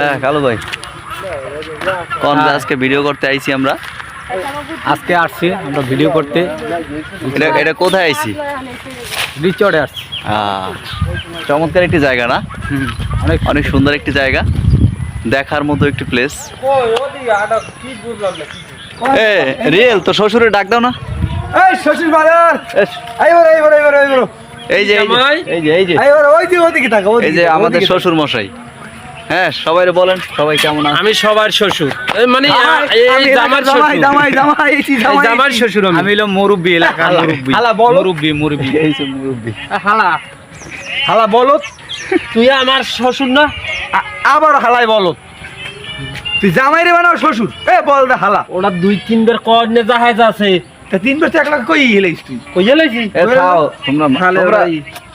হ্যাঁ কালু ভাই কোন আজকে ভিডিও করতে আইছি আমরা আজকে আসছি আমরা ভিডিও করতে। এটা কোথায় আইছি? রিচর্ডে আসছি। চমৎকার একটি জায়গা না? অনেক অনেক সুন্দর একটি জায়গা, দেখার মতো একটি প্লেস। রিয়েল তো শ্বশুরের ডাক দাও না। এই শ্বশুর বাজার এই যে এই যে আমাদের শ্বশুর মশাই। হ্যাঁ সবাই বলেন, সবাই কেমন আছে? আমি সবার শ্বশুর, মানে জামার শ্বশুর। আমি হলো মুরব্বী, এলাকার মুরব্বী। মুরব্বী এই যে মুরব্বী। হালা বলো, তুই আমার শ্বশুর না? আবার হালাই বলো, তুই জামাই রে বানাও শ্বশুর। এ বল দে হালা। ওরা 2-3 বার কর্নে জাহাজ আছে, তা 3 বার 1 লাখ কই হেলাইছ তুই? কই গেলাইছি? তোমরা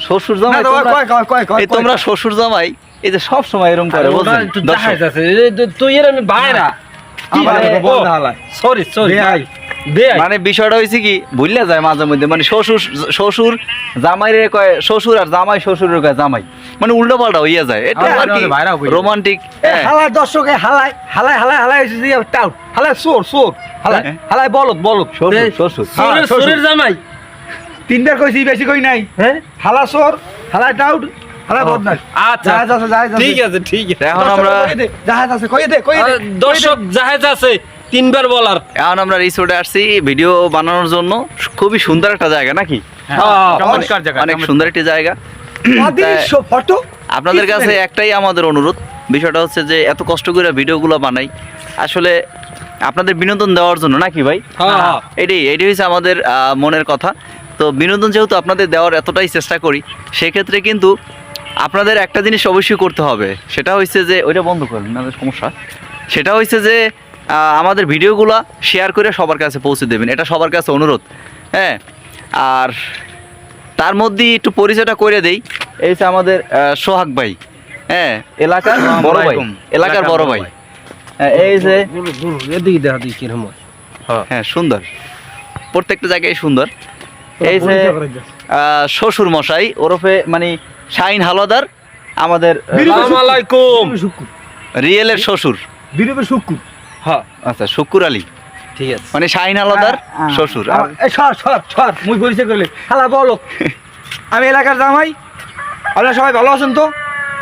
শ্বশুর জামাই, তোমরা শ্বশুর জামাই এই যে সব সময় এরকম করে বুঝছেন? জাহাজ আছে তুই এর আমি বাইরা সরি মানে বিষয়টা হয়েছে কি ভুললে যায় মাঝে মধ্যে, মানে শ্বশুর জামাইরে কয় শ্বশুর আর জামাই শ্বশুরের কয় জামাই, মানে উল্টো পাল্টা হইয়া যায়। এটা আর কি রোমান্টিক। হালাই দর্শকে হালাই হালাই হালাই হালাই টাউট হালাই সোর হালাই হালাই বলত শ্বশুরের জামাই 3 বার কইছি, বেশি কই নাই। হ্যাঁ হালা সোর হালাই টাউট হালাই বদনাস। আচ্ছা ঠিক আছে এখন আমরা জাহাজ আছে কই দে দর্শক জাহাজ আছে 3 বার বলার। এখন আমরা রিসোর্টে আসছি ভিডিও বানানোর জন্য। খুবই সুন্দর একটা জায়গা নাকি? চমৎকার জায়গা, অনেক সুন্দর একটি জায়গা। অদৃশ্য ফটো। আপনাদের কাছে একটাই আমাদের অনুরোধ, বিষয়টা হচ্ছে যে এত কষ্ট করে ভিডিওগুলো বানাই আসলে আপনাদের বিনোদন দেওয়ার জন্য নাকি ভাই? এটাই হচ্ছে আমাদের মনের কথা। তো বিনোদন যেহেতু আপনাদের দেওয়ার এতটাই চেষ্টা করি, সেক্ষেত্রে কিন্তু আপনাদের একটা জিনিস অবশ্যই করতে হবে, সেটা হচ্ছে যে ওইটা বন্ধ করেন না সমস্যা। সেটা হচ্ছে যে আমাদের ভিডিওগুলো শেয়ার করে সবার কাছে পৌঁছে দেবেন, এটা সবার কাছে অনুরোধ। হ্যাঁ, আর তার মধ্যে একটু পরিচয়টা করে দেই। এই হচ্ছে আমাদের সোহাগ ভাই, হ্যাঁ এলাকার বড় ভাই। এই যে হ্যাঁ সুন্দর, প্রত্যেকটা জায়গায় সুন্দর। এই যে শ্বশুর মশাই ওরফে মানে শাহিন হাওলাদার, আমাদের রিয়েলের শ্বশুর। হ্যাঁ আচ্ছা শুকুর আলী, ঠিক আছে, মানে শাহিন হাওলাদার শ্বশুর। মুই পরিচয় করলে হালা বলো, আমি এলাকার জামাই। আপনারা সবাই ভালো আছেন তো?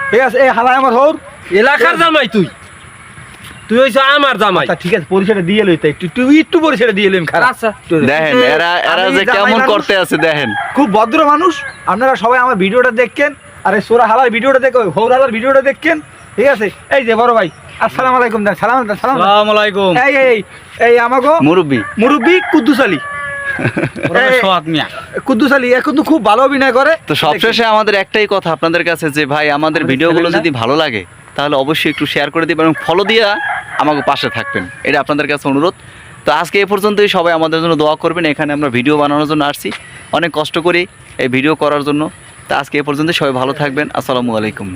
ঠিক আছে, এই হালাই আমার হর এলাকার জামাই। তুই হইছ আমার জামাই। ঠিক আছে, পরিচয়টা দিয়ে লই, একটু পরিচয়টা দিয়ে লইম। খারাপ দেখেন এরা যে কেমন করতে আছে, দেখেন খুব ভদ্র মানুষ। আপনারা সবাই আমার ভিডিওটা দেখেন, আর এই সোরা হালার ভিডিওটা দেখো, হৌর হালার ভিডিওটা দেখেন। ঠিক আছে, এই যে বড় ভাই আসসালামু আলাইকুম। সালাম আলাইকুম। এই আমাগো মুরব্বি কুদ্দুস আলী। কুদ্দুস আলী এখন তো খুব ভালো অভিনয় করে। তো সবশেষে আমাদের একটাই কথা আপনাদের কাছে, যে ভাই আমাদের ভিডিওগুলো যদি ভালো লাগে তাহলে অবশ্যই একটু শেয়ার করে দিবেন এবং ফলো দিয়ে আমাকে পাশে থাকবেন, এটা আপনাদের কাছে অনুরোধ। তো আজকে এ পর্যন্তই, সবাই আমাদের জন্য দোয়া করবেন। এখানে আমরা ভিডিও বানানোর জন্য আসছি, অনেক কষ্ট করি এই ভিডিও করার জন্য। তো আজকে এ পর্যন্ত, সবাই ভালো থাকবেন। আসসালামু আলাইকুম।